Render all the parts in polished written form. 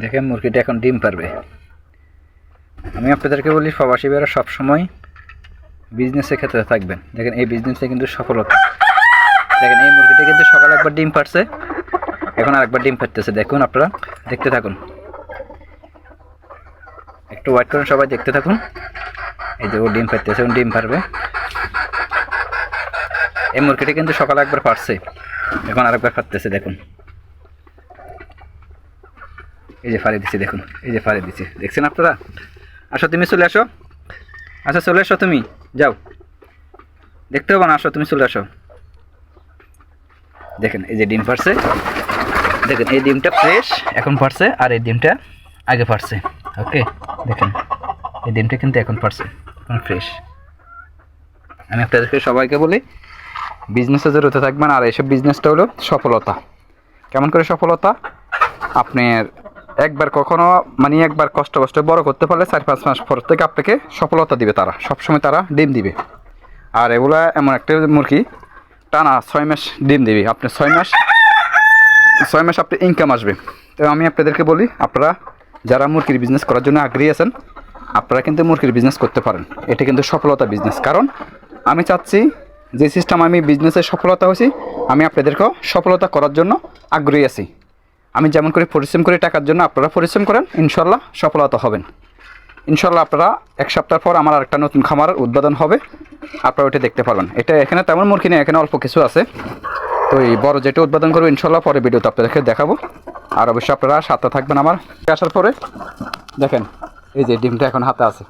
দেখেন মুরগিটা এখন ডিম পারবে। আমি আপনাদেরকে বলি প্রবাসী ভাইরা সবসময় বিজনেসের ক্ষেত্রে থাকবেন। দেখেন এই বিজনেসে কিন্তু সফলতা। দেখেন এই মুরগিটা কিন্তু সকালে একবার ডিম পারছে, এখন আরেকবার ডিম পারতেছে। দেখুন, আপনারা দেখতে থাকুন, একটু ওয়েট করুন, সবাই দেখতে থাকুন। এই যে ও ডিম পারতেছে, এখন ডিম পারবে। এই মুরগিটা কিন্তু সকালে একবার পারছে, এখন আরেকবার পারতেছে। দেখুন এই যে ফাড়ি দিচ্ছে, দেখুন এই যে ফাড়ি দিচ্ছে, দেখছেন আপনারা? আসো তুমি চলে আসো, আচ্ছা চলে আসো, তুমি যাও, দেখতে হবে না, আসো তুমি চলে আসো। দেখেন এই যে ডিম পারছে, দেখেন এই ডিমটা ফ্রেশ এখন পারছে, আর এই ডিমটা আগে পারছে। ওকে, দেখেন এই ডিমটা কিন্তু এখন পারছে, এখন ফ্রেশ। আমি আপনাদেরকে সবাইকে বলি বিজনেসে জড়িত থাকবেন। আর এইসব বিজনেসটা হলো সফলতা। কেমন করে সফলতা? আপনার একবার কখনো মানে একবার কষ্ট বড় করতে পারলে 4-5 মাস পর থেকে আপনাকে সফলতা দিবে। তারা সবসময় তারা ডিম দিবে। আর এগুলা এমন একটা মুরগি, টানা 6 মাস ডিম দিবে। আপনি 6 মাস আপনি ইনকাম আসবে। তো আমি আপনাদেরকে বলি, আপনারা যারা মুরগির বিজনেস করার জন্য আগ্রহী আছেন, আপনারা কিন্তু মুরগির বিজনেস করতে পারেন। এটা কিন্তু সফলতা বিজনেস। কারণ আমি চাচ্ছি যে সিস্টেম আমি বিজনেসে সফলতা হয়েছি, আমি আপনাদেরকেও সফলতা করার জন্য আগ্রহী আছি। আমি যেমন করে পরিশ্রম করি টাকার জন্য, আপনারা পরিশ্রম করেন, ইনশাল্লাহ সফলতা হবেন। ইনশাল্লাহ আপনারা 1 সপ্তাহ পর আমার আরেকটা নতুন খামার উদ্বোধন হবে, আপনারা ওইটা দেখতে পারবেন। এটা এখানে তেমন মুরগি নেই, এখানে অল্প কিছু আছে। তো এই বড় যেটা উদ্বোধন করবো ইনশাল্লাহ পরে ভিডিওতে আপনাদেরকে দেখাবো। আর অবশ্যই আপনারা সাথে থাকবেন। আমার আসার পরে দেখেন এই যে ডিমটা এখন হাতে আছে।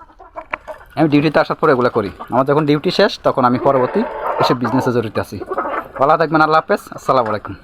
আমি ডিউটিতে আসার পরে এগুলো করি। আমার যখন ডিউটি শেষ তখন আমি পরবর্তী এসব বিজনেসে জড়িত আছি। ভালো থাকবেন, আল্লাহ হাফেজ, আসসালামু আলাইকুম।